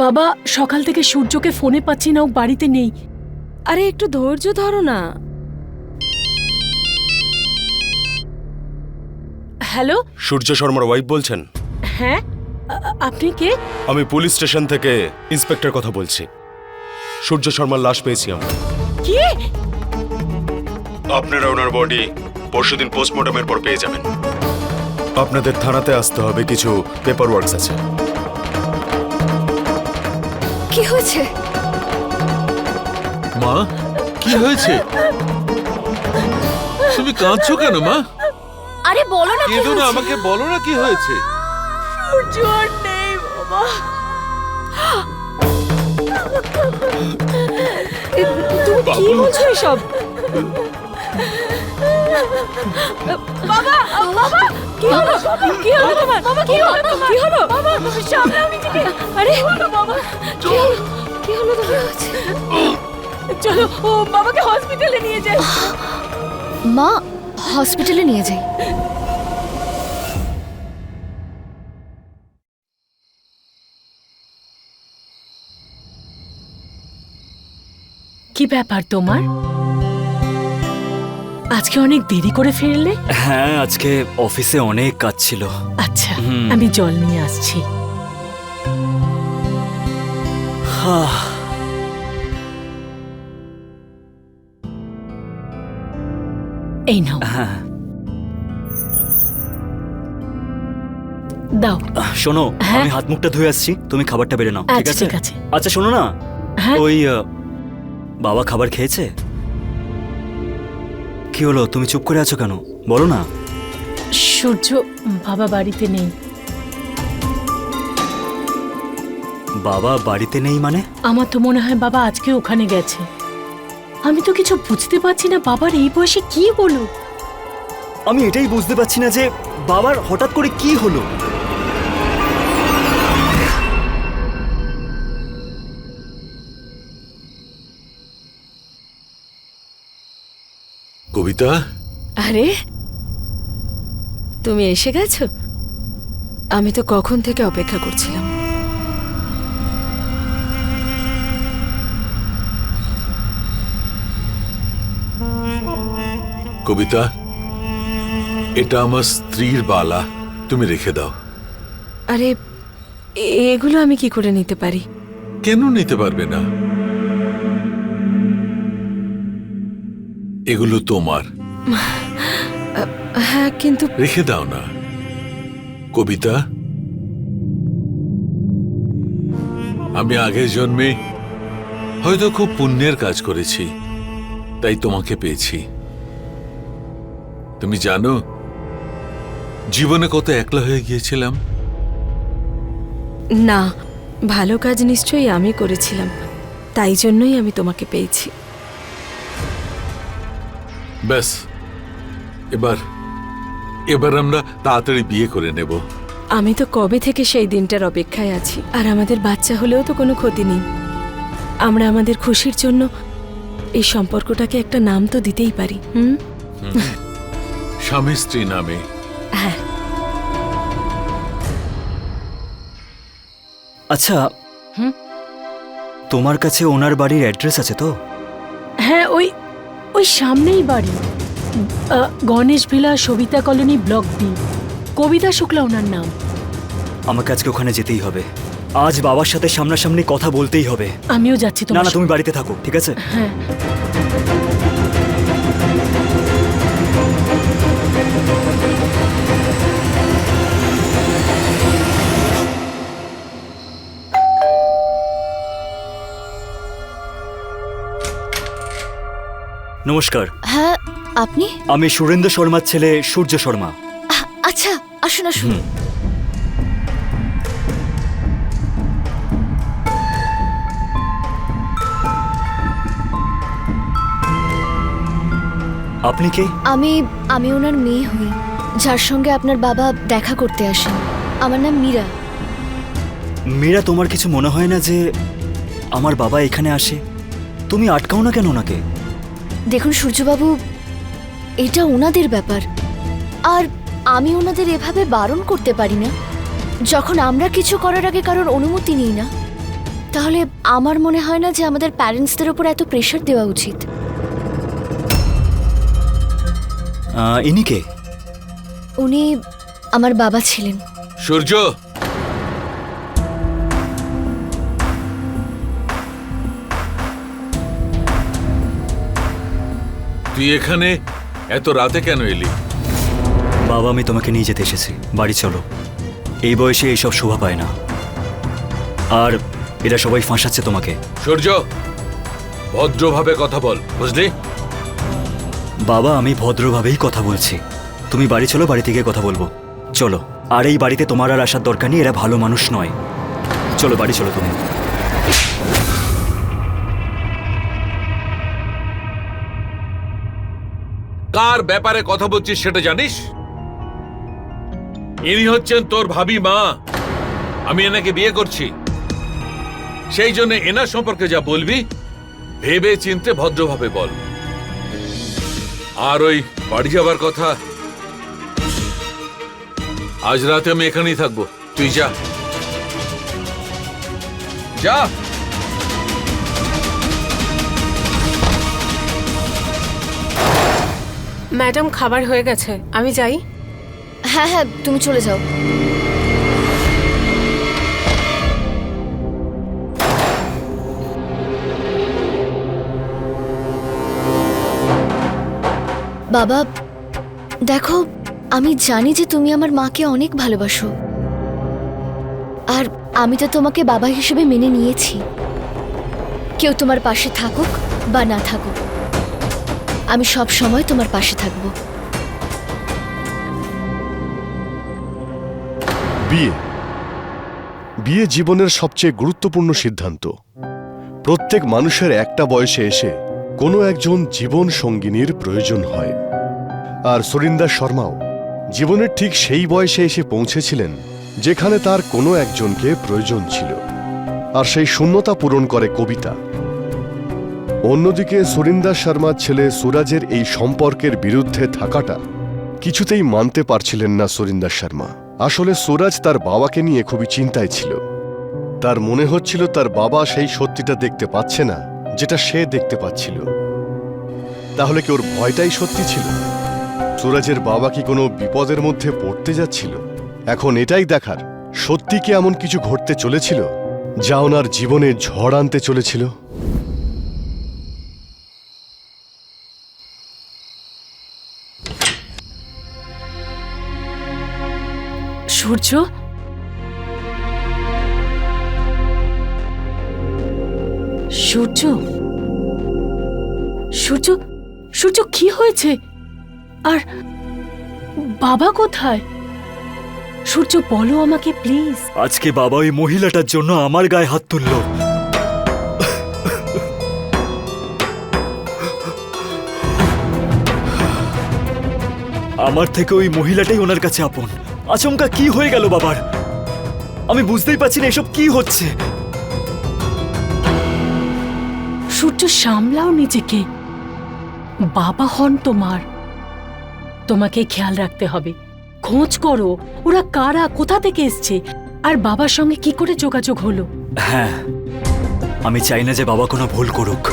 বাবা, সকাল থেকে সূর্যকে ফোনে পাচ্ছি না, ও বাড়িতে নেই। আরে একটু ধৈর্য ধরো না। হ্যালো। সূর্য শর্মার ওয়াইফ বলছেন? হ্যাঁ, আপনি কে? আমি পুলিশ স্টেশন থেকে ইন্সপেক্টর কথা বলছি। সূর্য শর্মার লাশ পেয়েছি আমরা। কি? আপনারা ওনার বডি পরশুদিন পোস্টমর্টমের পর পেয়ে যাবেন। আপনাদের থানাতে আসতে হবে, কিছু পেপার ওয়ার্কস আছে। কি হয়েছে? মা, কি হয়েছে? তুমি কাঁদছো কেন মা? আরে বলো না, কেঁদো না, আমাকে বলো না কি হয়েছে। সূর্য আর নেই বাবা। তুমি কি বলছো এসব? বাবা, বাবা, কি হলো? কি হলো তোমার? বাবা, কি হলো তোমার? কি হলো? বাবা, সামলাও নিজেকে। আরে বাবা, কি হলো তোমার? চলো, ও বাবাকে হসপিটালে নিয়ে যাই। মা, হসপিটালে নিয়ে যাই। কি ব্যাপার তোমার? আজকে অনেক দেরি করে ফিরলে? হ্যাঁ, আজকে অফিসে অনেক কাজ ছিল। আচ্ছা, আমি জল নিয়ে আসছি। এই নাও। হ্যাঁ, দাও। শোনো, হ্যাঁ? আমি হাত মুখটা ধুয়ে আসছি, তুমি খাবারটা বেড়ে নাও, ঠিক আচ্ছা, আছে? ঠিক আছে। আচ্ছা শোনো না, হ্যাঁ? ওই বাবা খাবার খেয়েছে? কি হলো, তুমি চুপ করে আছো কেন? বলো না। সূর্য, বাবা বাড়িতে নেই। বাবা বাড়িতে নেই মানে? আমার তো মনে হয় বাবা আজকে ওখানে গেছে। আমি তো কিছু বুঝতে পারছি না, বাবার এই বয়সে কি হলো। আমি এটাই বুঝতে পারছি না যে বাবার হঠাৎ করে কি হলো। কবিতা, আরে তুমি এসে গেছো? আমি তো কখন থেকে অপেক্ষা করছিলাম। কবিতা, এটা আমার স্ত্রীর বালা, তুমি রেখে দাও। আরে এগুলো আমি কি করে নিতে পারি? কেন নিতে পারবে না? এগুলো তোমার। হ্যাঁ, কিন্তু রেখে দাও না কবিতা। আমি আগের জন্মে হয়তো খুব পুণ্যের কাজ করেছি, তাই তোমাকে পেয়েছি। তুমি জানো জীবনে কত একলা হয়ে গিয়েছিলাম। না, ভালো কাজ নিশ্চয়ই আমি করেছিলাম, তাই জন্যই আমি তোমাকে পেয়েছি। ব্যাস, এবার আমরা তাড়াতাড়ি বিয়ে করে নেব। আমি তো কবে থেকে সেই দিনটার অপেক্ষায় আছি। আর আমাদের বাচ্চা হলেও তো কোনো ক্ষতি নেই। আমরা আমাদের খুশির জন্য এই সম্পর্কটাকে একটা নাম তো দিতেই পারি। স্বামী স্ত্রী নামে। হ্যাঁ। আচ্ছা, তোমার কাছে ওনার বাড়ির অ্যাড্রেস আছে তো? হ্যাঁ, ওই সামনেই বাড়ি। Ganesh villa, Sabita colony, block B. Kabita Shukla ওনার নাম। আমাকে আজকে ওখানে যেতেই হবে। আজ বাবার সাথে সামনাসামনি কথা বলতেই হবে। আমিও যাচ্ছি। না তোমার না, তুমি বাড়িতে থাকো, ঠিক আছে? হ্যাঁ। নমস্কার। হ্যাঁ, আপনি? আমি সুরেন্দ্র শর্মার ছেলে সূর্য শর্মা। আচ্ছা, আসুন আসুন। আপনি কে? আমি ওনার মেয়ে হই, যার সঙ্গে আপনার বাবা দেখা করতে আসেন। আমার নাম মীরা। মীরা, তোমার কিছু মনে হয় না যে আমার বাবা এখানে আসে? তুমি আটকাও না কেন ওনাকে? দেখুন সূর্যবাবু, এটা ওনাদের ব্যাপার, আর আমি ওনাদের এভাবে বারণ করতে পারি না যখন আমরা কিছু করার আগে কারোর অনুমতি নিই না। তাহলে আমার মনে হয় না যে আমাদের প্যারেন্টসদের উপর এত প্রেশার দেওয়া উচিত। ইনি কে? উনি আমার বাবা ছিলেন। সূর্য, তুই এখানে এত রাতে কেন এলি? বাবা, আমি তোমাকে নিয়ে যেতে এসেছি। বাড়ি চলো। এই বয়সে এইসব শোভা পায় না। আর এরা সবাই ফাঁসাচ্ছে তোমাকে। সূর্য, ভদ্রভাবে কথা বল, বুঝলি? বাবা, আমি ভদ্রভাবেই কথা বলছি। তুমি বাড়ি চলো, বাড়ি থেকে কথা বলবো। চলো। আর এই বাড়িতে তোমার আর আসার দরকার নেই, এরা ভালো মানুষ নয়। চলো, বাড়ি চলো তুমি। কার ব্যাপারে কথা বলছিস সেটা জানিস? ইনি হচ্ছেন তোর ভাবি মা। আমি এনাকে বিয়ে করছি, সেই জন্য এনার সম্পর্কে যা বলবি ভেবে চিনতে ভদ্রভাবে বল। আর ওই বাড়ি যাবার কথা, আজ রাতে আমি এখানেই থাকবো, তুই যা যা। ম্যাডাম, খাবার হয়ে গেছে, আমি যাই। হ্যাঁ হ্যাঁ, তুমি চলে যাও। বাবা, দেখো, আমি জানি যে তুমি আমার মাকে অনেক ভালোবাসো, আর আমি তো তোমাকে বাবা হিসেবে মেনে নিয়েছি। কেউ তোমার পাশে থাকুক বা না থাকুক, আমি সব সময় তোমার পাশে থাকবো। বিয়ে জীবনের সবচেয়ে গুরুত্বপূর্ণ সিদ্ধান্ত। প্রত্যেক মানুষের একটা বয়সে এসে কোনো একজন জীবন সঙ্গিনীর প্রয়োজন হয়। আর সুরিন্দর শর্মাও জীবনের ঠিক সেই বয়সে এসে পৌঁছেছিলেন যেখানে তার কোনো একজনকে প্রয়োজন ছিল, আর সেই শূন্যতা পূরণ করে কবিতা। অন্যদিকে সুরিন্দর শর্মার ছেলে সুরাজের এই সম্পর্কের বিরুদ্ধে থাকাটা কিছুতেই মানতে পারছিলেন না সুরিন্দর শর্মা। আসলে সুরাজ তার বাবাকে নিয়ে খুবই চিন্তায় ছিল। তার মনে হচ্ছিল তার বাবা সেই সত্যিটা দেখতে পাচ্ছে না যেটা সে দেখতে পাচ্ছিল। তাহলে কি ওর ভয়টাই সত্যি ছিল? সুরাজের বাবা কি কোনো বিপদের মধ্যে পড়তে যাচ্ছিল? এখন এটাই দেখার, সত্যি কি এমন কিছু ঘটতে চলেছিল যা ওনার জীবনে ঝড় আনতে চলেছিল। সূর্য, সূর্য, সূর্য, সূর্য, কি হয়েছে? আর বাবা কোথায়? সূর্য, বলো আমাকে প্লিজ। আজকে বাবা ওই মহিলাটার জন্য আমার গায়ে হাত তুলল। আমার থেকে ওই মহিলাটাই ওনার কাছে আপন। আচমকা কি হয়ে গেল বাবার? আমি বুঝতেই পারছি না এসব কি হচ্ছে। সূর্য, সামলাও নিজেকে। বাবা হন তোমার, তোমাকে খেয়াল রাখতে হবে। খোঁজ করো ওরা কারা, কোথা থেকে এসছে, আর বাবার সঙ্গে কি করে যোগাযোগ হলো। হ্যাঁ, আমি চাই না যে বাবা কোনো ভুল করুক।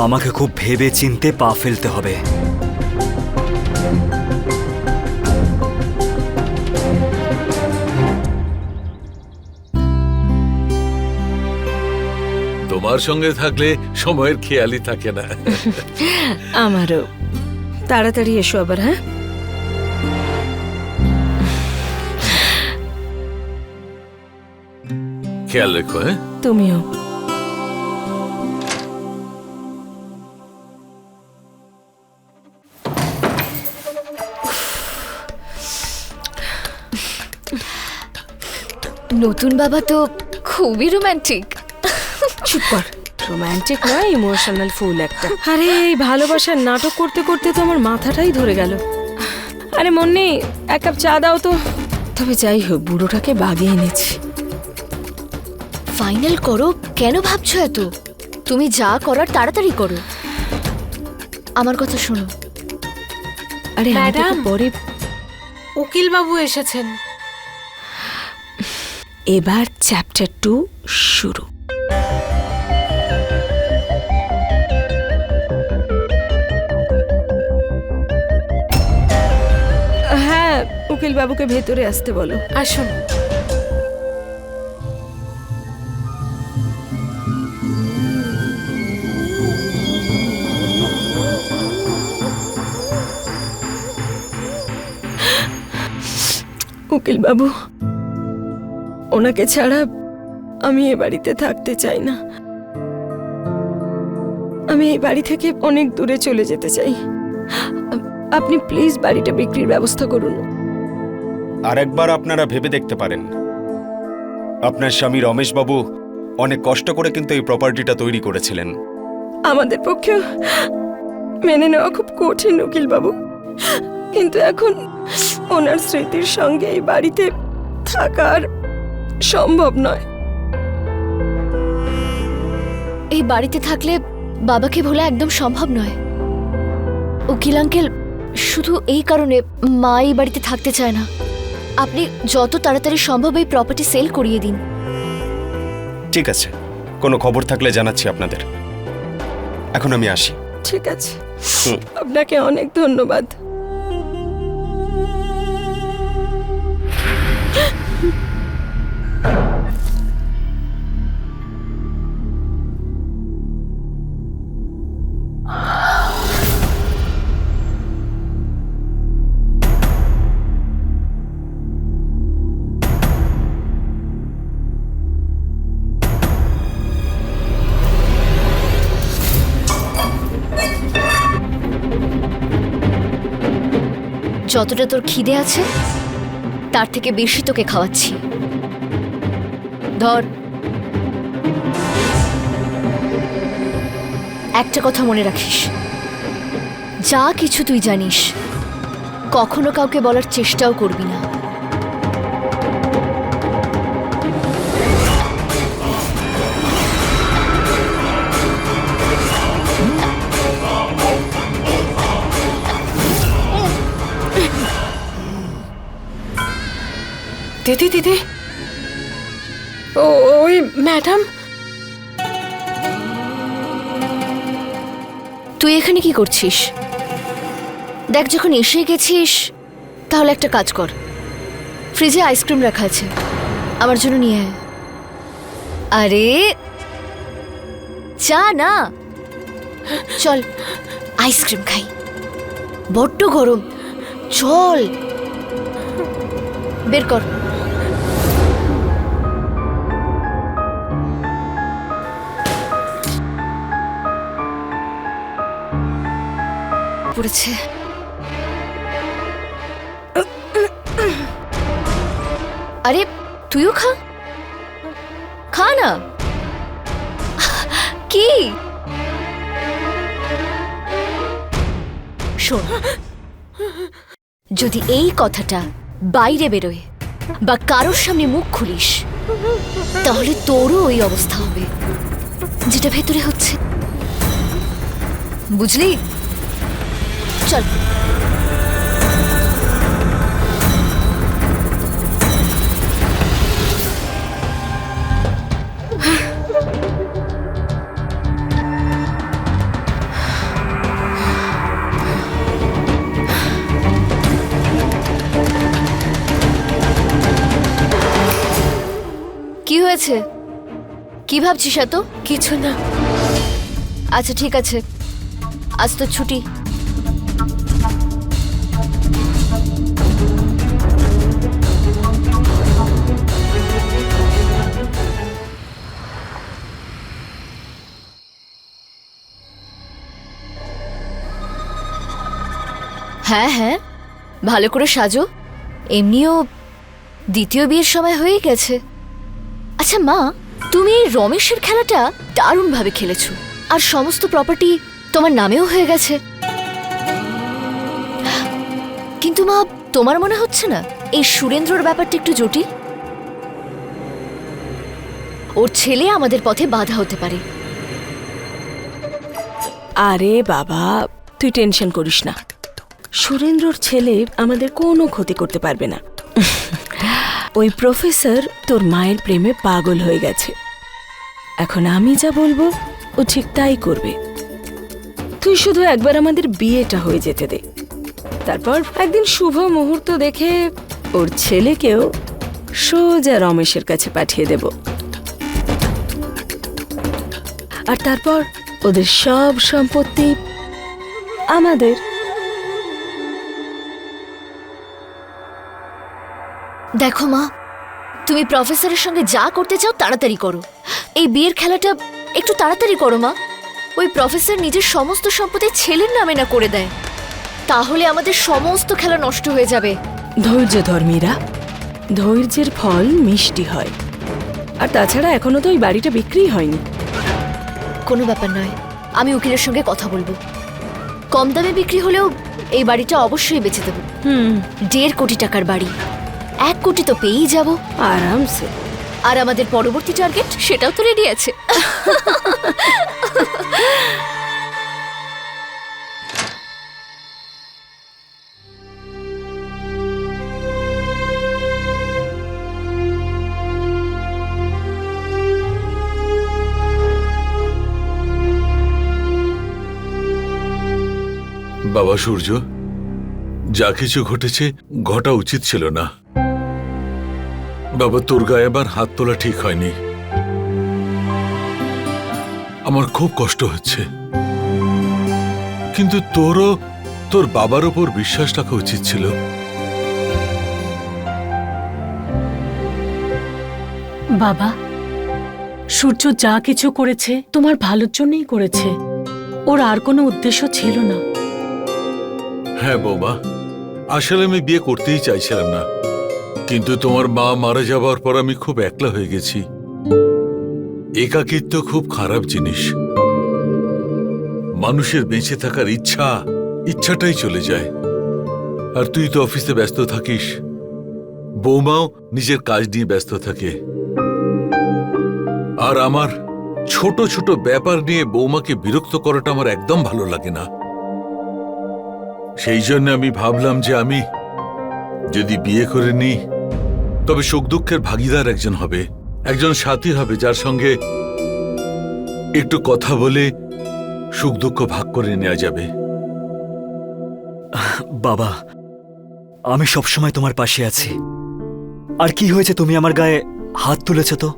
আমাকে খুব ভেবে চিনতে পা ফেলতে হবে। তোমার সঙ্গে থাকলে সময়ের খেয়ালই থাকে না। আমারও। তাড়াতাড়ি এসো আবার। হ্যাঁ, খেয়াল রেখো। হ্যাঁ, তুমিও। নতুন বাবা তো খুবই রোম্যান্টিক। চুপ কর। রোম্যান্টিক নয়, ইমোশনাল ফুল একটা। আরে এই ভালোবাসার নাটক করতে করতে তো আমার মাথাটাই ধরে গেল। আরে মন্নি, এক কাপ চা দাও তো। তবে যাই হোক, বুড়োটাকে বাগিয়ে এনেছি। ফাইনাল করো, কেন ভাবছো এত? তুমি যা করার তাড়াতাড়ি করো। আমার কথা শোনো। আরে ম্যাডাম, পরে উকিল বাবু এসেছেন। এবার চ্যাপ্টার 2 শুরু। হ্যাঁ, উকিল বাবুকে ভেতরে আসতে বলো। আসুন। উকিল বাবু, ওনাকে ছাড়া আমি এ বাড়িতে থাকতে চাই না। আমি এই বাড়ি থেকে অনেক দূরে চলে যেতে চাই। আপনি প্লিজ বাড়িটা বিক্রির ব্যবস্থা করুন। আরেকবার আপনারা ভেবে দেখতে পারেন। আপনার স্বামী রমেশবাবু অনেক কষ্ট করে কিন্তু এই প্রপার্টিটা তৈরি করেছিলেন। আমাদের পক্ষে মেনে নেওয়া খুব কঠিন উকিল বাবু, কিন্তু এখন ওনার স্মৃতির সঙ্গে এই বাড়িতে থাকার সম্ভব নয়। এই বাড়িতে থাকলে বাবাকে ভোলা একদম সম্ভব নয়। উকিল আঙ্কেল, শুধু এই কারণে মা এই বাড়িতে থাকতে চায় না। আপনি যত তাড়াতাড়ি সম্ভব এই প্রপার্টি সেল করিয়ে দিন। ঠিক আছে, কোনো খবর থাকলে জানাচ্ছি আপনাদের। এখন আমি আসি। ঠিক আছে, আপনাকে অনেক ধন্যবাদ। যতটা তোর খিদে আছে তার থেকে বেশি তোকে খাওয়াচ্ছি। ধর। একটা কথা মনে রাখিস, যা কিছু তুই জানিস কখনো কাউকে বলার চেষ্টাও করবি না। দিদি দিদি, ওই ম্যাডাম। তুই এখানে কি করছিস? দেখ, যখন এসে গেছিস তাহলে একটা কাজ কর, ফ্রিজে আইসক্রিম রাখা আছে, আমার জন্য নিয়ে আয়। আরে চা না, চল আইসক্রিম খাই, বড্ড গরম। চল, বের কর। পড়েছে। আরে তুইও খা, খা না। কি শোন, যদি এই কথাটা বাইরে বেরোয় বা কারোর সামনে মুখ খুলিস তাহলে তোরও ওই অবস্থা হবে যেটা ভেতরে হচ্ছে, বুঝলি? চল। কি হয়েছে? কি ভাবছিস এত? কিছু না। আচ্ছা ঠিক আছে, আজ তো ছুটি। হ্যাঁ হ্যাঁ, ভালো করে সাজো, এমনিও দ্বিতীয় বিয়ের সময় হয়ে গেছে। আচ্ছা মা, তুমি এই রমেশের খেলাটা দারুণভাবে খেলেছো, আর সমস্ত প্রপার্টি তোমার নামেও হয়ে গেছে। কিন্তু মা, তোমার মনে হচ্ছে না এই সুরেন্দ্রর ব্যাপারটা একটু জটিল? ওর ছেলে আমাদের পথে বাধা হতে পারে। আরে বাবা, তুই টেনশন করিস না, সুরেন্দ্রর ছেলে আমাদের কোনো ক্ষতি করতে পারবে না। ওই প্রফেসর তোর মায়ের প্রেমে পাগল হয়ে গেছে, এখন আমি যা বলবো ও ঠিক তাই করবে। তুই শুধু একবার আমাদের বিয়েটা হয়ে যেতে দে, তারপর একদিন শুভ মুহূর্ত দেখে ওর ছেলেকেও সোজা রমেশের কাছে পাঠিয়ে দেব, আর তারপর ওদের সব সম্পত্তি আমাদের। দেখো মা, তুমি প্রফেসরের সঙ্গে যা করতে চাও তাড়াতাড়ি করো। এই বিয়ের খেলাটা একটু তাড়াতাড়ি করো মা। ওই প্রফেসর নিজের সমস্ত সম্পত্তি ছেলের নামে না করে দেয়, তাহলে আমাদের সমস্ত খেলা নষ্ট হয়ে যাবে। ধৈর্য ধর মীরা, ধৈর্যের ফল মিষ্টি হয়। আর তাছাড়া এখনো তো ওই বাড়িটা বিক্রি হয়নি। কোনো ব্যাপার নয়, আমি উকিলের সঙ্গে কথা বলবো। কম দামে বিক্রি হলেও এই বাড়িটা অবশ্যই বেচে দেবো। 1.5 কোটি টাকার বাড়ি, 1 কোটি তো পেয়েই যাব আরামসে। আর আমাদের পরবর্তী টার্গেট সেটাও তো রেডি আছে। বাবা সূর্য, যা কিছু ঘটেছে ঘটা উচিত ছিল না। বাবা, তোর গায়ে আবার হাত তোলা ঠিক হয়নি। আমার খুব কষ্ট হচ্ছে, কিন্তু তোরও তোর বাবার ওপর বিশ্বাস রাখা উচিত ছিল। বাবা, সূর্য যা কিছু করেছে তোমার ভালোর জন্যই করেছে, ওর আর কোনো উদ্দেশ্য ছিল না। হ্যাঁ বৌমা, আসলে আমি বিয়ে করতেই চাইছিলাম না, কিন্তু তোমার মা মারা যাবার পর আমি খুব একলা হয়ে গেছি। একাকিত্ব খুব খারাপ জিনিস। মানুষের বেঁচে থাকার ইচ্ছাটাই চলে যায়। আর তুই তো অফিসে ব্যস্ত থাকিস, বৌমাও নিজের কাজ নিয়ে ব্যস্ত থাকে। আর আমার ছোট ছোট ব্যাপার নিয়ে বৌমাকে বিরক্ত করাটা আমার একদম ভালো লাগে না। সেই জন্য আমি ভাবলাম যে আমি যদি বিয়ে করে নিই তবে সুখ দুঃখের ভাগিদার একজন হবে, একজন সাথী হবে, যার সঙ্গে একটু কথা বলে সুখ দুঃখ ভাগ করে নেওয়া যাবে। বাবা, আমি সবসময় তোমার পাশে আছি। আর কি হয়েছে তুমি আমার গায়ে হাত তুলেছ? তো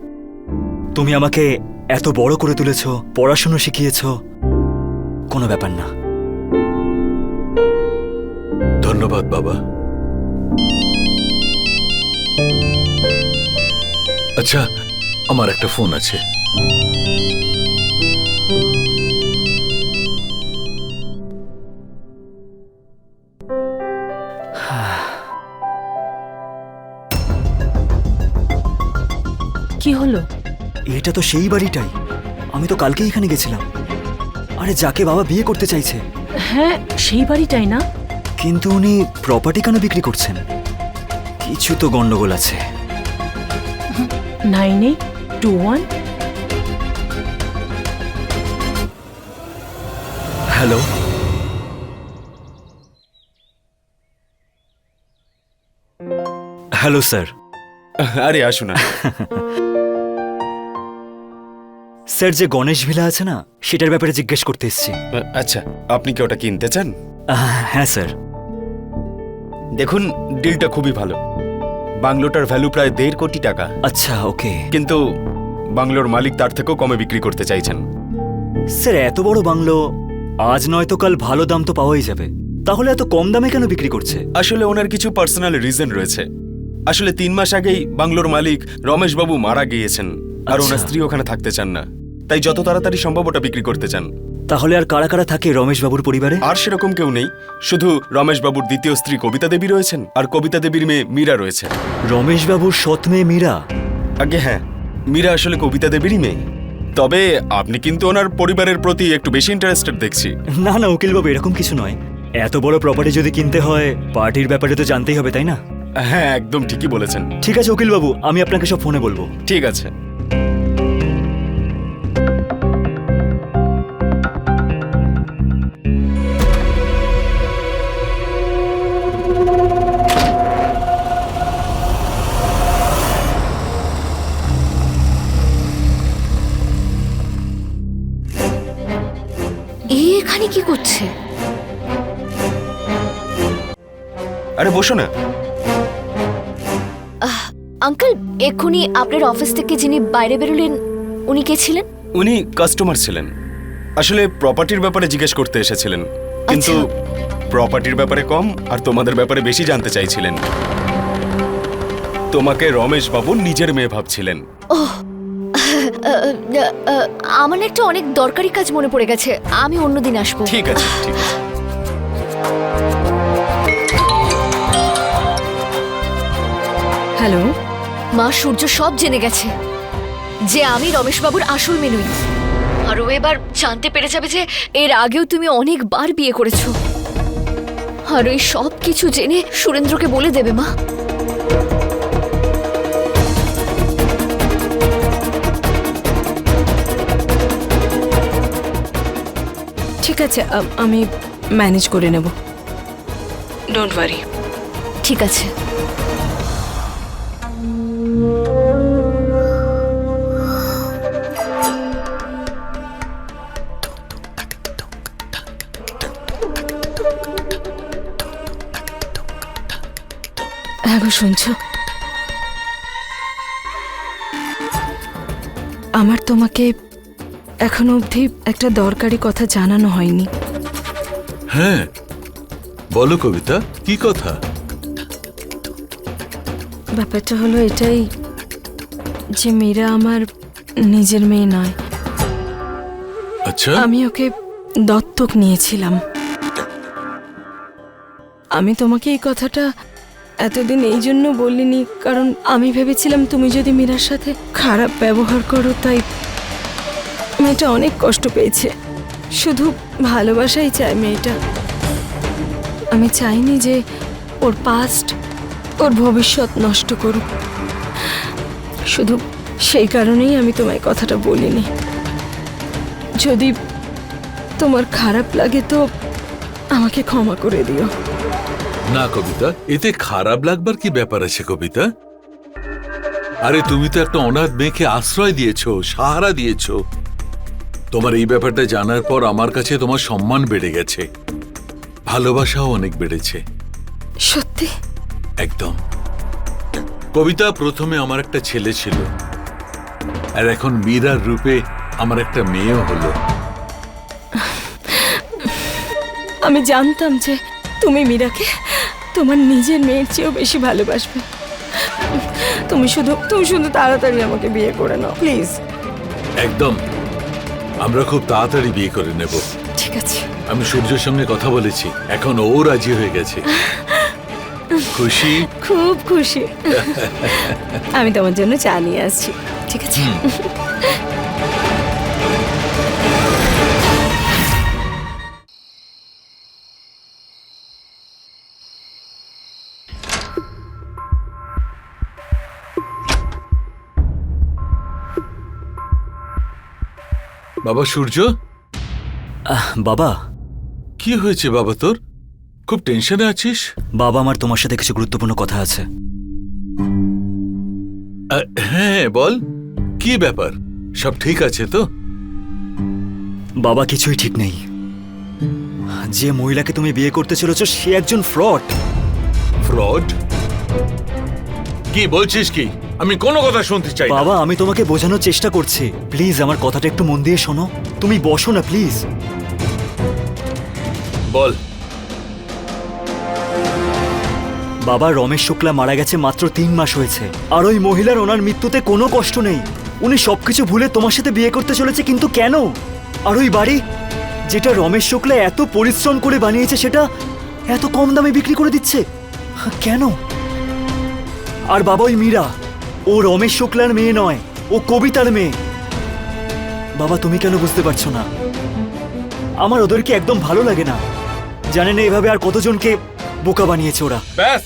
তুমি আমাকে এত বড় করে তুলেছ, পড়াশোনা শিখিয়েছ, কোনো ব্যাপার না। ধন্যবাদ বাবা। আচ্ছা, আমার একটা ফোন আছে। কি হলো? এটা তো সেই বাড়িটাই, আমি তো কালকেই এখানে গেছিলাম। আরে যাকে বাবা বিয়ে করতে চাইছে। হ্যাঁ, সেই বাড়িটাই না? কিন্তু উনি প্রপার্টি কেন বিক্রি করছেন? কিছু তো গন্ডগোল আছে। 9821। Hello, hello sir. আরে আসুন না। স্যার, যে গণেশ ভিলা আছে না, সেটার ব্যাপারে জিজ্ঞেস করতে এসেছি। আচ্ছা, আপনি কি ওটা কিনতে চান? হ্যাঁ স্যার। দেখুন, ডিলটা খুবই ভালো। বাংলোটার ভ্যালু প্রায় 1.5 কোটি টাকা। আচ্ছা, ওকে। কিন্তু বাংলোর মালিক তার থেকেও কমে বিক্রি করতে চাইছেন। স্যার, এত বড় বাংলো, আজ নয়তো কাল ভালো দাম তো পাওয়াই যাবে, তাহলে এত কম দামে কেন বিক্রি করছে? আসলে ওনার কিছু পার্সোনাল রিজন রয়েছে। আসলে 3 মাস আগেই বাংলোর মালিক রমেশ বাবু মারা গিয়েছেন, আর ওনার স্ত্রী ওখানে থাকতে চান না, তাই যত তাড়াতাড়ি সম্ভব ওটা বিক্রি করতে চান। তাহলে আর কারা কারা থাকে রমেশ বাবুর পরিবারে? আর সেরকম কেউ নেই, শুধু রমেশ বাবুর দ্বিতীয় স্ত্রী কবিতা দেবী রয়েছেন, আর কবিতা দেবীর মেয়ে মীরা রয়েছে। রমেশ বাবুর সৎ মেয়ে মীরা? আগে হ্যাঁ, মীরা আসলে কবিতা দেবীরই মেয়ে। তবে আপনি কিন্তু ওনার পরিবারের প্রতি একটু বেশি ইন্টারেস্টেড দেখছি। না না উকিল বাবু, এরকম কিছু নয়। এত বড় প্রপার্টি যদি কিনতে হয়, পার্টির ব্যাপারে তো জানতেই হবে, তাই না? হ্যাঁ, একদম ঠিকই বলেছেন। ঠিক আছে উকিল বাবু, আমি আপনাকে সব ফোনে বলবো। ঠিক আছে। আরে বসো না। আঙ্কেল, এক্ষুনি আপনার অফিস থেকে যিনি বাইরে বেরোলেন উনি কে ছিলেন? উনি কাস্টমার ছিলেন, আসলে প্রপার্টির ব্যাপারে জিজ্ঞেস করতে এসেছিলেন, কিন্তু প্রপার্টির ব্যাপারে কম আর তোমাদের ব্যাপারে বেশি জানতে চাইছিলেন। তোমাকে রমেশ বাবু নিজের মেয়ে ভাবছিলেন। আমার না একটা অনেক দরকারি কাজ মনে পড়ে গেছে, আমি অন্যদিন আসবো। ঠিক আছে, ঠিক আছে। হ্যালো। মা, সূর্য সব জেনে গেছে যে আমি রমেশবাবুর আসল মেনুই, আর ও এবার জানতে পেরে যাবে যে এর আগেও তুমি অনেকবার বিয়ে করেছো, আর ওই সব কিছু জেনে সুরেন্দ্রকে বলে দেবে মা। ঠিক আছে, আমি ম্যানেজ করে নেব, ডোন্ট ওয়ারি। ঠিক আছে। হ্যাঁ গো, শুনছো? আমার তোমাকে এখনো অবধি একটা দরকারি কথা জানানো হয়নি। হ্যাঁ বলো কবিতা, কি কথা? ব্যাপারটা হলো এটাই যে মীরা আমার নিজের মেয়ে নয়। আচ্ছা, আমি ওকে দত্তক নিয়েছিলাম। আমি তোমাকে এই কথাটা এতদিন এই জন্য বলিনি কারণ আমি ভেবেছিলাম তুমি যদি মীরার সাথে খারাপ ব্যবহার করো, তাই মেয়েটা অনেক কষ্ট পেয়েছে, শুধু ভালোবাসাই চায় মেয়েটা। আমি চাইনি যে ওর পাস্ট ওর ভবিষ্যৎ নষ্ট করুক, শুধু সেই কারণেই আমি তোমায় কথাটা বলিনি। যদি তোমার খারাপ লাগে তো আমাকে ক্ষমা করে দিও। না কবিতা, এতে খারাপ লাগবার কি ব্যাপার আছে কবিতা? আরে তুমি তো একটা অনাথ মেয়েকে আশ্রয় দিয়েছো, সাহারা দিয়েছো। তোমার এই ব্যাপারটা জানার পর আমার কাছে তোমার সম্মান বেড়ে গেছে, ভালোবাসাও অনেক বেড়েছে। সত্যি? একদম। কবিতা, প্রথমে আমার একটা ছেলে ছিল, আর এখন মীরার রূপে আমার একটা মেয়েও হলো। আমি জানতাম যে তুমি মীরাকে তোমার নিজের মেয়ের চেয়েও বেশি ভালোবাসবে। তুমি শুধু তাড়াতাড়ি আমাকে বিয়ে করে নাও প্লিজ। একদম, আমরা খুব তাড়াতাড়ি বিয়ে করে নেব। ঠিক আছে। আমি সূর্যের সঙ্গে কথা বলেছি, এখন ও রাজি হয়ে গেছে। খুশি? খুব খুশি। আমি তোমার জন্য চা নিয়ে আসছি, ঠিক আছে? বাবা সূর্য। বাবা। কি হয়েছে বাবা তোর? খুব টেনশনে আছিস? বাবা, আমার তোমার সাথে কিছু গুরুত্বপূর্ণ কথা আছে। হ্যাঁ বল, কি ব্যাপার? সব ঠিক আছে তো? বাবা, কিছুই ঠিক নেই। যে মহিলাকে তুমি বিয়ে করতে চলেছ সে একজন ফ্রড। ফ্রড? কি বলছিস কি? আমি কোনো কথা শুনতে চাই না। বাবা, আমি তোমাকে বোঝানোর চেষ্টা করছি, প্লিজ আমার কথাটা একটু মন দিয়ে শোনো। তুমি বসো না প্লিজ। বল। বাবা, রমেশ শুক্লা মারা গেছে মাত্র 3 মাস হয়েছে, আর ওই মহিলার ওনার মৃত্যুতে কোনো কষ্ট নেই। উনি সবকিছু ভুলে তোমার সাথে বিয়ে করতে চলেছে, কিন্তু কেন? আর ওই বাড়ি যেটা রমেশ শুক্লা এত পরিশ্রম করে বানিয়েছে সেটা এত কম দামে বিক্রি করে দিচ্ছে কেন? আর বাবা, ওই মীরা, ও রমেশ শুক্লার মেয়ে নয়, ও কবিতার মেয়ে। বাবা, তুমি কেন বুঝতে পারছো না? আমার ওদেরকে একদম ভালো লাগে না। জানেন না এভাবে আর কতজনকে বোকা বানিয়েছে ওরা। ব্যাস,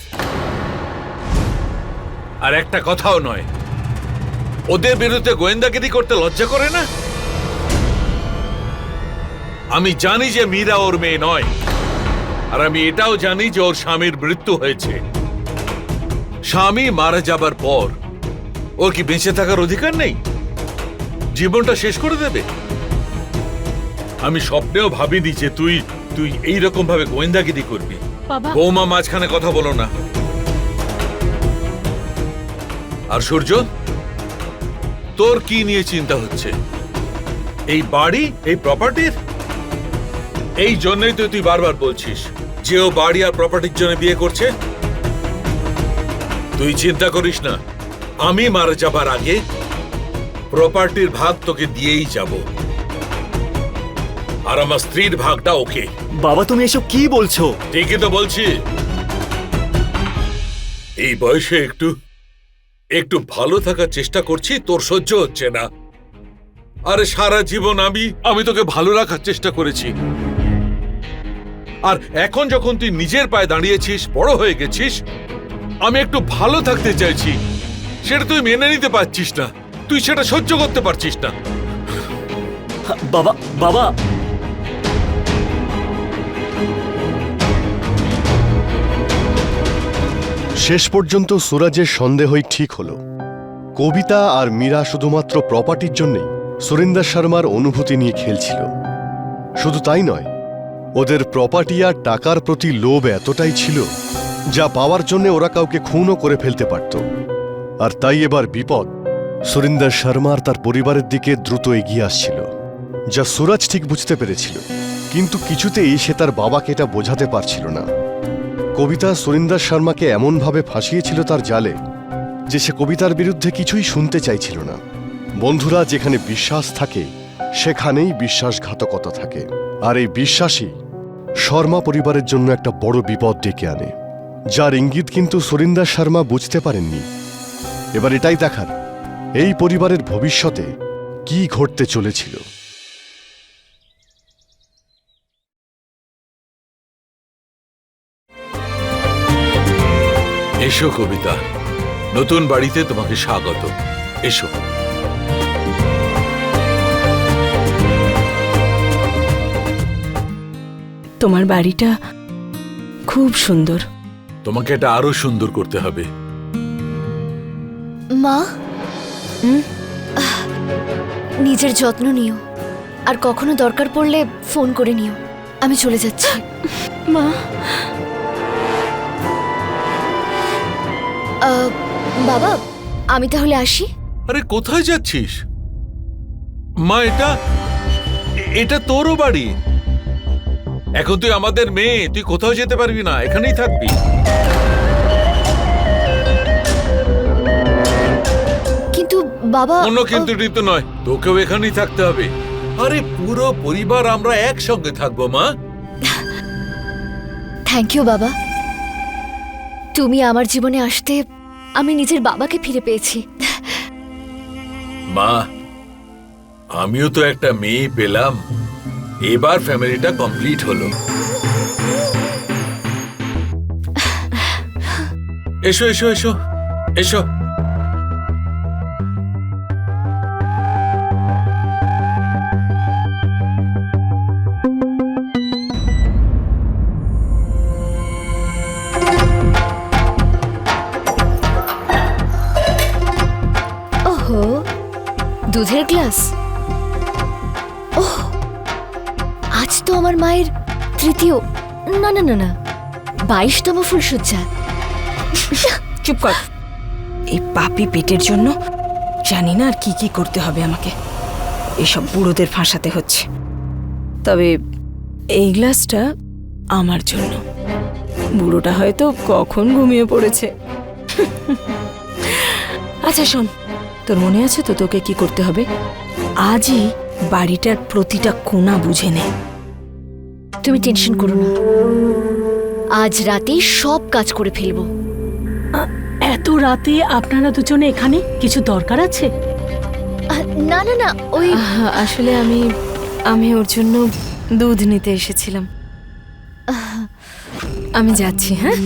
আর একটা কথাও নয়। ওদের বিরুদ্ধে গোয়েন্দাগিরি করতে লজ্জা করে না? আমি জানি যে মীরা ওর মেয়ে নয়, আর আমি এটাও জানি যে ওর স্বামীর মৃত্যু হয়েছে। স্বামী মারা যাবার পর ওর কি বেঁচে থাকার অধিকার নেই? জীবনটা শেষ করে দেবে? আমি স্বপ্নেও ভাবিনি যে তুই এইরকম ভাবে গোয়েন্দাগিরি করবি। বাবা বৌমা মাঝখানে কথা বলো না। আর সূর্য, তোর কি নিয়ে চিন্তা হচ্ছে? এই বাড়ি, এই প্রপার্টির? এই জন্যই তো তুই বারবার বলছিস যে ও বাড়ি আর প্রপার্টির জন্য বিয়ে করছে। তুই চিন্তা করিস না, আমি মারা যাবার আগে প্রপার্টির ভাগ তোকে দিয়েই যাব, আর আমার স্ত্রীর ভাগটা ওকে। বাবা তুমি এসব কি বলছো? ঠিকই তো বলছি। এই বয়সে একটু একটু ভালো থাকার চেষ্টা করছি, তোর সহ্য হচ্ছে না। আরে সারা জীবন আমি তোকে ভালো রাখার চেষ্টা করেছি, আর এখন যখন তুই নিজের পায়ে দাঁড়িয়েছিস, বড় হয়ে গেছিস, আমি একটু ভালো থাকতে চাইছি, সেটা তুই মেনে নিতে পারছিস না, তুই সেটা সহ্য করতে পারছিস না। বাবা বাবা শেষ পর্যন্ত সুরাজের সন্দেহই ঠিক হলো। কবিতা আর মীরা শুধুমাত্র প্রপার্টির জন্যই সুরিন্দর শর্মার অনুভূতি নিয়ে খেলছিল। শুধু তাই নয়, ওদের প্রপার্টি আর টাকার প্রতি লোভ এতটাই ছিল যা পাওয়ার জন্য ওরা কাউকে খুনও করে ফেলতে পারত। আর তাই এবার বিপদ সুরিন্দর শর্মার তার পরিবারের দিকে দ্রুত এগিয়ে আসছিল, যা সুরাজ ঠিক বুঝতে পেরেছিল, কিন্তু কিছুতেই সে তার বাবাকে এটা বোঝাতে পারছিল না। কবিতা সুরিন্দর শর্মাকে এমনভাবে ফাঁসিয়েছিল তার জালে যে সে কবিতার বিরুদ্ধে কিছুই শুনতে চাইছিল না। বন্ধুরা, যেখানে বিশ্বাস থাকে সেখানেই বিশ্বাসঘাতকতা থাকে, আর এই বিশ্বাসই শর্মা পরিবারের জন্য একটা বড় বিপদ ডেকে আনে, যার ইঙ্গিত কিন্তু সুরিন্দর শর্মা বুঝতে পারেননি। এবার এটাই দেখার এই পরিবারের ভবিষ্যতে কি ঘটতে চলেছিল। এসো কবিতা, নতুন বাড়িতে তোমাকে স্বাগত। এসো। তোমার বাড়িটা খুব সুন্দর। তোমাকে এটা আরো সুন্দর করতে হবে। মা, নিজের যত্ন নিও, আর কখনো দরকার পড়লে ফোন করে নিও। আমি চলে যাচ্ছি। মা, বাবা, আমি তাহলে আসি। আরে কোথায় যাচ্ছিস মা? এটা তোরও বাড়ি। এখন তুই আমাদের মেয়ে, তুই কোথাও যেতে পারবি না, এখানেই থাকবি। কিন্তু বাবা, কোনো কিন্তু ঋতু নয়, তোকেও এখানেই থাকতে হবে। আরে পুরো পরিবার আমরা একসঙ্গে থাকবো মা। থ্যাংক ইউ বাবা। তুমি আমার জীবনে আসতে আমি নিজের বাবাকে ফিরে পেয়েছি। মা, আমিও তো একটা মেয়ে পেলাম, এবার ফ্যামিলিটা কমপ্লিট হলো। এসো এসো এসো এসো। ওহো, দুধের গ্লাস। ওহ, আজ তো আমার মায়ের তৃতীয়, না না না না, 22তম ফুলসজ্জা। চুপ কর। এই পাপি পেটের জন্য জানি না আর কি কি করতে হবে আমাকে। এসব বুড়োদের ফাঁসাতে হচ্ছে। তবে এই গ্লাসটা আমার জন্য। বুড়োটা হয়তো কখন ঘুমিয়ে পড়েছে। আচ্ছা শোন, তোর মনে আছে তো তোকে কি করতে হবে? আজই বাড়িটার প্রতিটা কোণা বুঝে নে। তুমি টেনশন করো না, আজ রাতেই সব কাজ করে ফেলবো। এত রাতে আপনারা দুজনে এখানে? কিছু দরকার আছে? না না না, ওই আসলে আমি ওর জন্য দুধ নিতে এসেছিলাম। আমি যাচ্ছি। হ্যাঁ,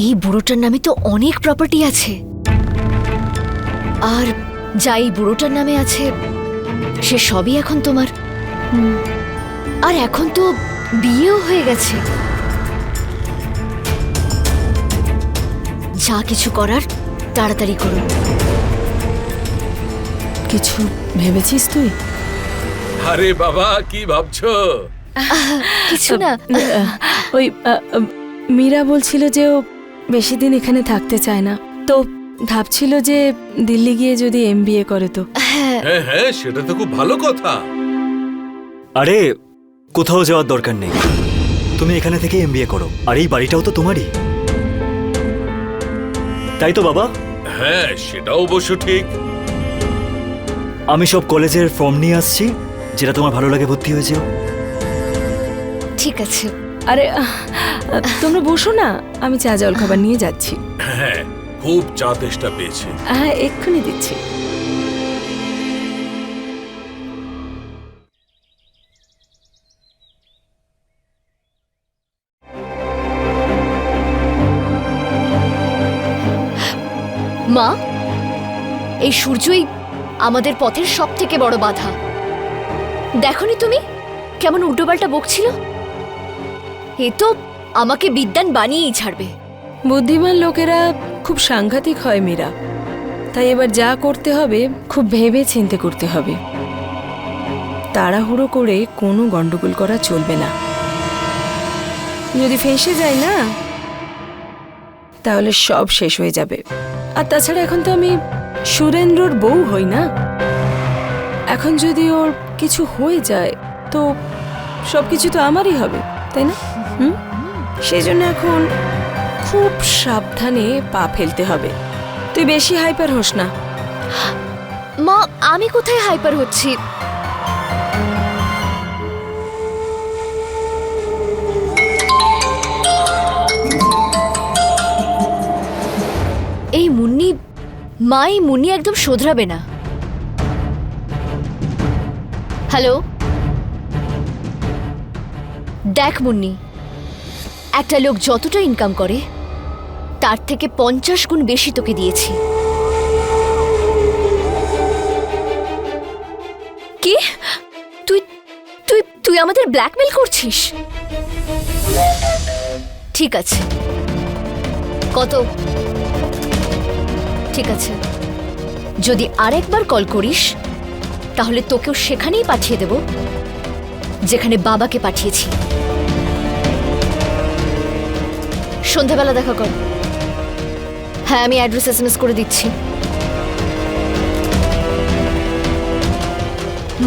এই বুড়োটার নামে তো অনেক প্রপার্টি আছে, আর যা এই বুড়োটার নামে আছে সে সবই এখন তোমার। আর এখন তো বিয়েও হয়ে গেছে। যা কিছু করার তাড়াতাড়ি করো। কিছু ভেবেছিস তুই? আরে বাবা, কি ভাবছো? কিছু না। ওই মীরা বলছিল যে ও বেশি দিন এখানে থাকতে চায় না, তো ভাবছিল যে দিল্লি গিয়ে যদি MBA করে তো। হ্যাঁ, হ্যাঁ হ্যাঁ, সেটা তো খুব ভালো কথা। আরে কোথাও যাওয়ার দরকার নেই, তুমি এখানে থেকে MBA করো, আর এই বাড়িটাও তো তোমারই, তাই তো বাবা? হ্যাঁ, সেটাও অবশ্য ঠিক। আমি সব কলেজের ফর্ম নিয়ে আসছি, যেটা তোমার ভালো লাগে ভর্তি হয়ে যেও। ঠিক আছে। আরে তোমরা বসো না, আমি চা জল খাবার নিয়ে যাচ্ছি। হ্যাঁ, খুব চা তেষ্টা পেয়েছে। হ্যাঁ, এক্ষুনি দিচ্ছি। মা, এই সূর্যই আমাদের পথের সব থেকে বড় বাধা। দেখনি তুমি কেমন উল্টোপাল্টা বকছিল? এ তো আমাকে বিদ্বান বানিয়েই ছাড়বে। বুদ্ধিমান লোকেরা খুব সাংঘাতিক হয় মীরা, তাই এবার যা করতে হবে খুব ভেবে চিন্তে করতে হবে। তাড়াহুড়ো করে কোনো গন্ডগোল করা চলবে না। যদি ফেঁসে যায় না, তাহলে সব শেষ হয়ে যাবে। আর তাছাড়া এখন তো আমি সুরেন্দ্রর বউ হই না। এখন যদি ওর কিছু হয়ে যায় তো সবকিছু তো আমারই হবে, তাই না? সেই জন্য এখন খুব সাবধানে পা ফেলতে হবে। তুই বেশি হাইপার হোস না। মা, আমি কোথায় হাইপার হচ্ছি? এই মুন্নি, মা, এই মুন্নি একদম শোধরাবে না। হ্যালো, দেখ মুন্নি, একটা লোক যতটা ইনকাম করে তার থেকে 50 গুণ বেশি তোকে দিয়েছি। কি? তুই তুই তুই আমাদের ব্ল্যাকমেল করছিস? ঠিক আছে, কত? ঠিক আছে, যদি আরেকবার কল করিস তাহলে তোকেও সেখানেই পাঠিয়ে দেব যেখানে বাবাকে পাঠিয়েছি। সন্ধ্যাবেলা দেখা কর। হ্যাঁ, আমি অ্যাড্রেস SMS করে দিচ্ছি।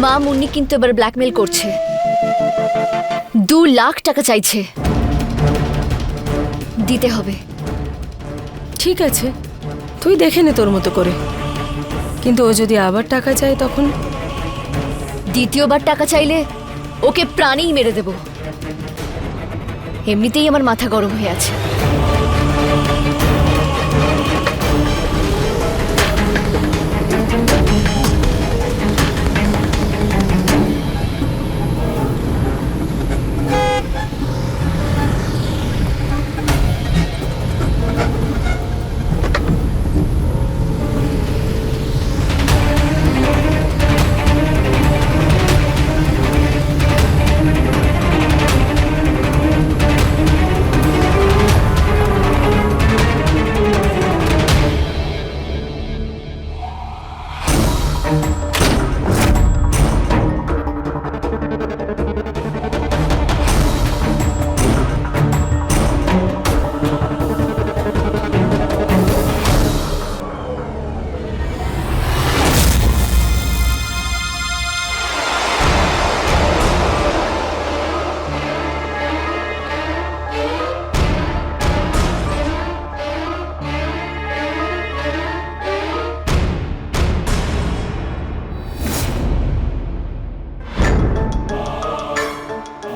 মা, মুন্নি কিন্তু এবার ব্ল্যাকমেল করছে। 2 লাখ টাকা চাইছে, দিতে হবে। ঠিক আছে, তুই দেখে নে তোর মতো করে। কিন্তু ও যদি আবার টাকা চায় তখন? দ্বিতীয়বার টাকা চাইলে ওকে প্রাণেই মেরে দেব। এমনিতেই আমার মাথা গরম হয়ে আছে।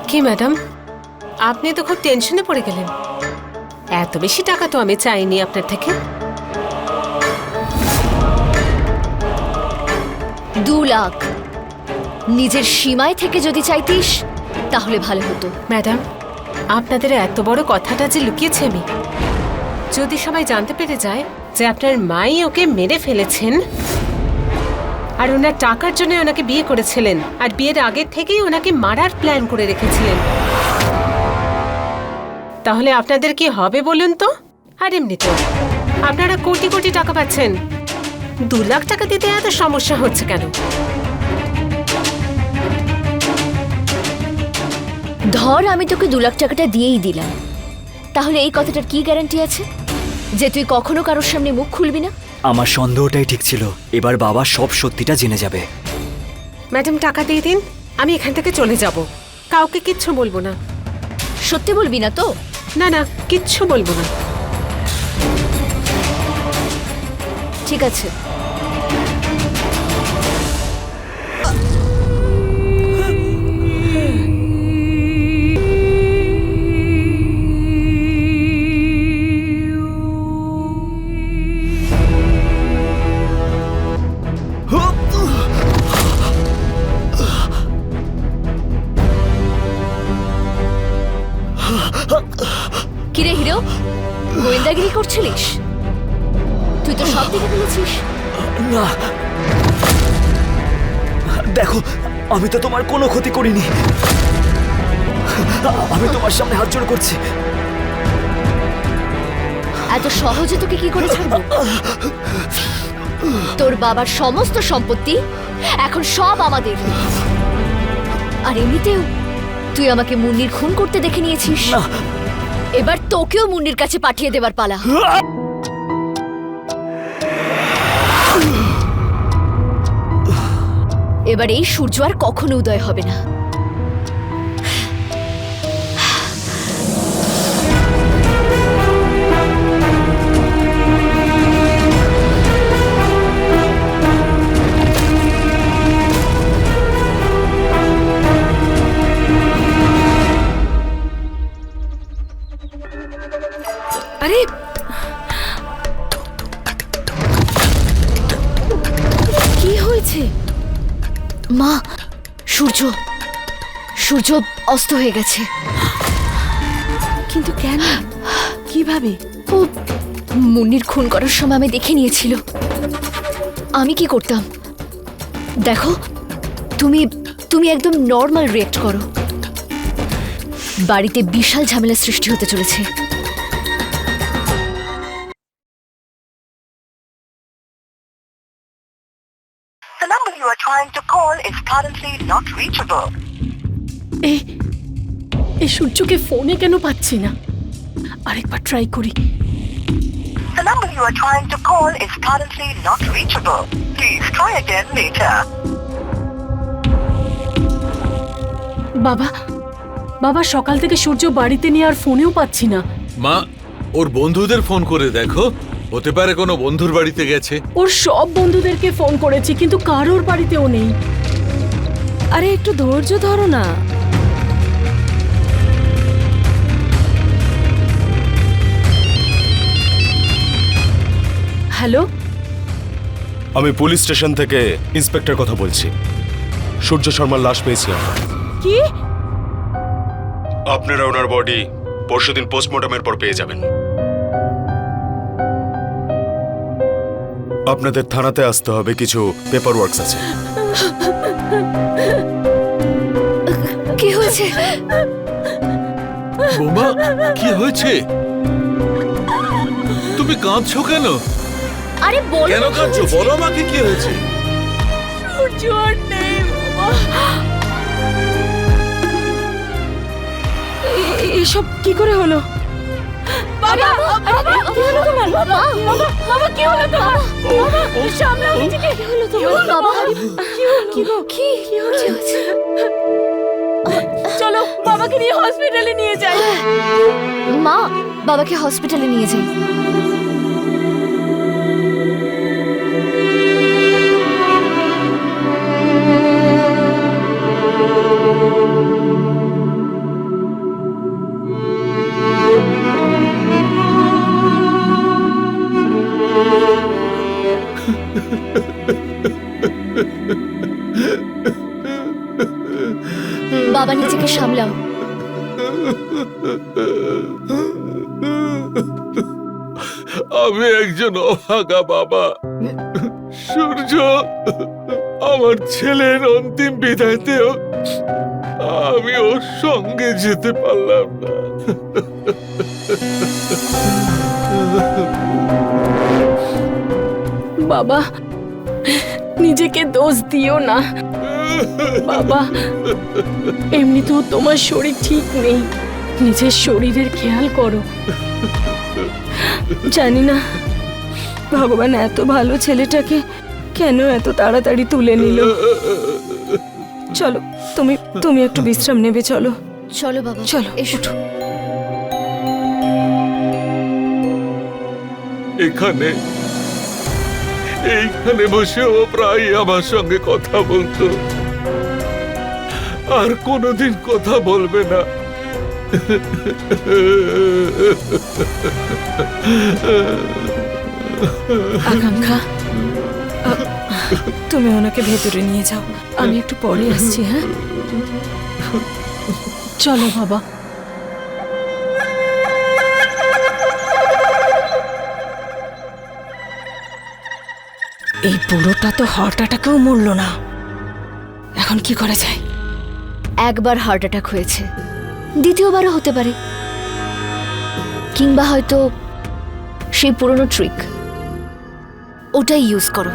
কি ম্যাডাম, আপনি তো খুব টেনশনে পড়ে গেলেন। এত বেশি টাকা তো আমি চাইনি আপনার থেকে। 2 লাখ নিজের সীমায় থেকে যদি চাইতিস তাহলে ভালো হতো। ম্যাডাম, আপনাদের এত বড় কথাটা যে লুকিয়েছি আমি, যদি সবাই জানতে পেরে যায় যে আপনার মাই ওকে মেরে ফেলেছেন আর ওনার টাকার জন্য ওনাকে বিয়ে করেছিলেন আর বিয়ের আগে থেকেই ওনাকে মারার প্ল্যান করে রেখেছিলেন, তাহলে আপনাদের কি হবে বলুন তো? আর এমনিতে আপনারা কোটি কোটি টাকা পাচ্ছেন, 2 লাখ টাকা দিতে এত সমস্যা হচ্ছে কেন? ধর আমি তোকে 2 লাখ টাকাটা দিয়েই দিলাম, তাহলে এই কথাটার কি গ্যারান্টি আছে যে তুই কখনো কারোর সামনে মুখ খুলবি না? আমার সন্দেহটাই ঠিক ছিল। এবার বাবা সব সত্যিটা জেনে যাবে। ম্যাডাম টাকা দিয়ে দিন, আমি এখান থেকে চলে যাব, কাউকে কিচ্ছু বলবো না। সত্যি বলবি না তো? না না, কিচ্ছু বলবো না। ঠিক আছে। কিরে হিরো, গোয়েন্দাগিরি করছিলিস? তুই তো সব দেখে ফেলেছিস। না, দেখো আমি তো তোমার কোনো ক্ষতি করিনি। আমি তোমার সামনে হাত জোড় করছি। এত সহজে তোকে কি করে ছাড়বো? তোর বাবার সমস্ত সম্পত্তি এখন সব আমাদের। আর এমনিতেও তুই আমাকে মুন্নির খুন করতে দেখে নিয়েছিস, এবার তোকেও মুন্নির কাছে পাঠিয়ে দেবার পালা। এবার এই সূর্য আর কখনো উদয় হবে না। আরে কি হয়েছে? মা, সূর্য সূর্য অস্ত হয়ে গেছে। কিন্তু কেন, কিভাবে? ও মুন্নির খুন করার সময় আমি দেখে নিয়েছিল। আমি কি করতাম? দেখো, তুমি তুমি একদম নর্মাল রিয়েক্ট করো। বাড়িতে বিশাল ঝামেলা সৃষ্টি হতে চলেছে। The number you are trying to call is currently not reachable. এই সূর্যকে ফোনে কেন পাচ্ছি না? আরেকবার ট্রাই করি। The number you are trying to call is currently not reachable. Please try again later. বাবা, বাবা সকাল থেকে সূর্য বাড়িতে নিয়ে আর ফোনেও পাচ্ছি না। মা, ওর বন্ধুদের ফোন করে দেখো, হতে পারে কোনো বন্ধুর বাড়িতে গেছে। ওর সব বন্ধুদেরকে ফোন করেছি কিন্তু কারোর বাড়িতেও নেই। আরে একটু ধৈর্য ধরো না। হ্যালো, আমি পুলিশ স্টেশন থেকে ইন্সপেক্টর কথা বলছি। সূর্য শর্মার লাশ পেয়েছি আমরা। কি? আপনারা ওনার বডি পরশুদিন পোস্টমর্টমের পর পেয়ে যাবেন। আপনাদের থানাতে আসতে হবে, কিছু পেপার ওয়ার্কস আছে। কি হয়েছে? বোমা, কি হয়েছে? তুমি কাঁদছো কেন? আরে বলো, কেন কাঁদছো? বলো আমাকে কি হয়েছে? সূর্য আর নেই বাবা। এসব কি করে হলো? বাবা, বাবা, কি হলো তোমার? বাবা, বাবা, কি হলো তোমার? বাবা, সামলাও নিজেকে। কি হলো তোমার? বাবা, কি হয়েছে? চলো বাবাকে নিয়ে হসপিটালে নিয়ে যাই। মা, বাবাকে হসপিটালে নিয়ে যাই। বাবা, নিজেকে সামলাও। আমি একজন অভাগা বাবা। সূর্য আমার ছেলের অন্তিম বিদায়তেও আমি ওর সঙ্গে যেতে পারলাম না। বাবা, নিজেকে দোষ দিও না বাবা। এমনিতেও তোমার শরীর ঠিক নেই, নিজের শরীরের খেয়াল করো। জানি না ভগবান এত ভালো ছেলেটাকে কেন এত তাড়াতাড়ি তুলে নিল। চলো, তুমি একটু বিশ্রাম নেবে। চলো চলো বাবা, চলো, এসো। এইখানে বসে ও প্রায় আমার সঙ্গে কথা বলতো, আর কোনোদিন কথা বলবে না। আকাঙ্ক্ষা, তুমি ওনাকে ভেতরে নিয়ে যাও, আমি একটু পরে আসছি। হ্যাঁ, চলো বাবা। এই বুড়োটা তো হার্ট অ্যাটাকেও মরল না, এখন কি করা যায়? একবার হার্ট অ্যাটাক হয়েছে, দ্বিতীয়বারও হতে পারে, কিংবা হয়তো সেই পুরনো ট্রিক, ওটাই ইউজ করো।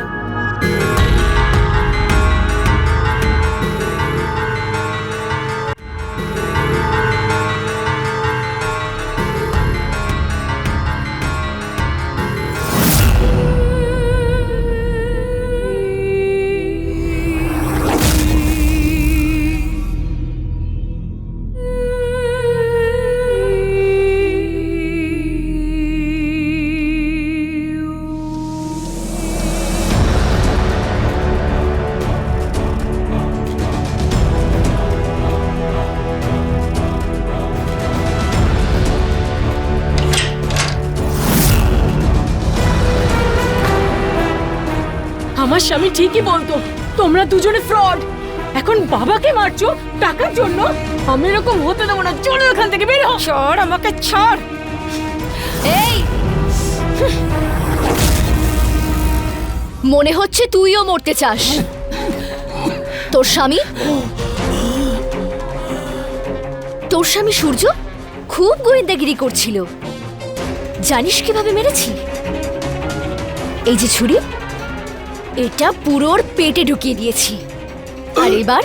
আমার স্বামী ঠিকই বলতো, তোমরা দুজনে ফ্রড। এখন বাবাকে মারছো টাকার জন্য। আমি এরকম হতে দেবো না। চলো এখান থেকে বের হও। ছাড় আমাকে, ছাড়। এই, মনে হচ্ছে তুইও মরতে চাস। তোর স্বামী সূর্য খুব গোয়েন্দাগিরি করছিল। জানিস কিভাবে মেরেছি? এই যে ছুরি, এটা পুরোর পেটে ঢুকিয়ে দিয়েছি। আর এবার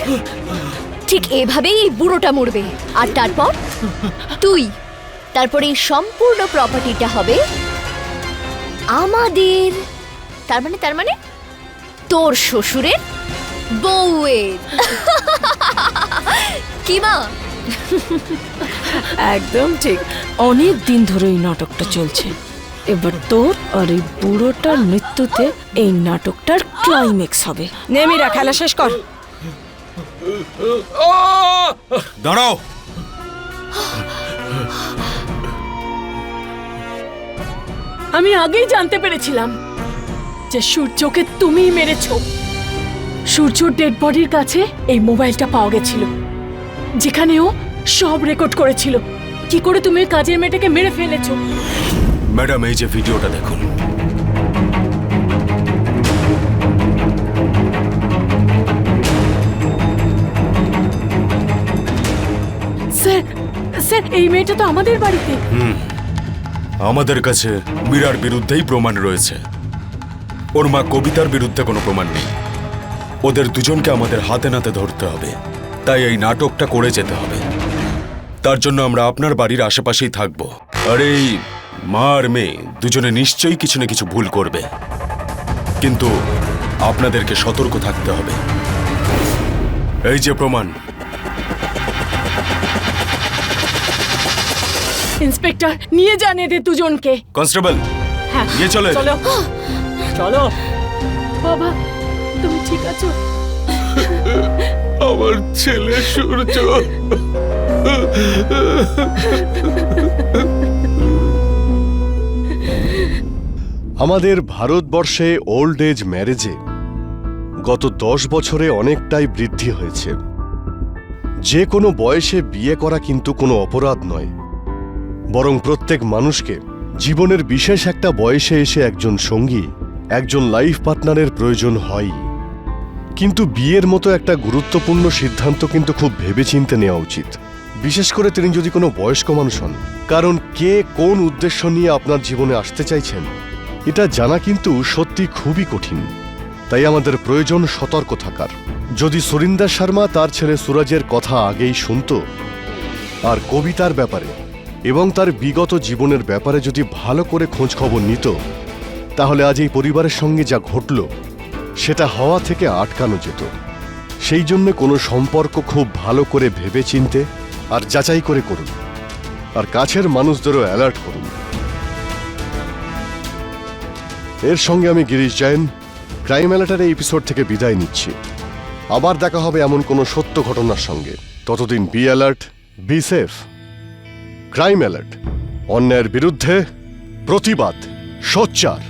ঠিক এভাবেই এই বুড়োটা মরবে। আর তারপর তুই, তারপর এই সম্পূর্ণ প্রপার্টিটা হবে আমাদের। তার মানে তোর শ্বশুরের বউয়ের। কি মা? একদম ঠিক। অনেক দিন ধরে এই নাটকটা চলছে, এবার তোর আর এই বুড়োটার মৃত্যুতে এই নাটকটার ক্লাইম্যাক্স হবে। নেমিরা, খেলা শেষ কর। দাঁড়াও। আমি আগেই জানতে পেরেছিলাম যে সূর্যকে তুমিই মেরেছো। সূর্যর ডেড বডির কাছে এই মোবাইলটা পাওয়া গেছিল, যেখানে ও সব রেকর্ড করেছিল। কি করে তুমি ওই কাজের মেয়েটাকে মেরে ফেলেছো? ম্যাডাম, এই যে ভিডিওটা দেখুন। স্যার, এই মেয়েটা তো আমাদের বাড়িতে। আমাদের কাছে মীরার বিরুদ্ধেই প্রমাণ রয়েছে, ওর মা কবিতার বিরুদ্ধে কোনো প্রমাণ নেই। ওদের দুজনকে আমাদের হাতে নাতে ধরতে হবে, তাই এই নাটকটা করে যেতে হবে। তার জন্য আমরা আপনার বাড়ির আশেপাশেই থাকব। আর এই মা আর মেয়ে দুজনে নিশ্চয়ই কিছু না কিছু ভুল করবে, কিন্তু আপনাদেরকে সতর্ক থাকতে হবে। এই যে প্রমাণ। ইন্সপেক্টর, নিয়ে যান এদের দুজনকে। কনস্টেবল, হ্যাঁ, নিয়ে চলে। চলো চলো। বাবা, তুমি ঠিক আছো? আমার ছেলে সূর্য। আমাদের ভারতবর্ষে ওল্ড এজ ম্যারেজে গত 10 বছরে অনেকটাই বৃদ্ধি হয়েছে। যে কোনো বয়সে বিয়ে করা কিন্তু কোনো অপরাধ নয়, বরং প্রত্যেক মানুষকে জীবনের বিশেষ একটা বয়সে এসে একজন সঙ্গী, একজন লাইফ পার্টনারের প্রয়োজন হয়, কিন্তু বিয়ের মতো একটা গুরুত্বপূর্ণ সিদ্ধান্ত কিন্তু খুব ভেবেচিন্তে নেওয়া উচিত, বিশেষ করে তিনি যদি কোনো বয়স্ক মানুষ হন। কারণ কে কোন উদ্দেশ্য নিয়ে আপনার জীবনে আসতে চাইছেন এটা জানা কিন্তু সত্যি খুবই কঠিন। তাই আমাদের প্রয়োজন সতর্ক থাকার। যদি সুরিন্দর শর্মা তার ছেলে সুরজের কথা আগেই শুনত আর কবিতার ব্যাপারে এবং তার বিগত জীবনের ব্যাপারে যদি ভালো করে খোঁজ খবর নিত, তাহলে আজ এই পরিবারের সঙ্গে যা ঘটল সেটা হওয়া থেকে আটকানো যেত। সেই জন্য কোনো সম্পর্ক খুব ভালো করে ভেবেচিন্তে আর যাচাই করে করুন, আর কাছের মানুষদেরও অ্যালার্ট করুন। এর সঙ্গে আমি গিরিশ জৈন ক্রাইম অ্যালার্টের এই এপিসোড থেকে বিদায় নিচ্ছি। আবার দেখা হবে এমন কোনো সত্য ঘটনার সঙ্গে। ততদিন be alert, be safe. Crime alert, অন্যায়ের বিরুদ্ধে প্রতিবাদ, সোচ্চার।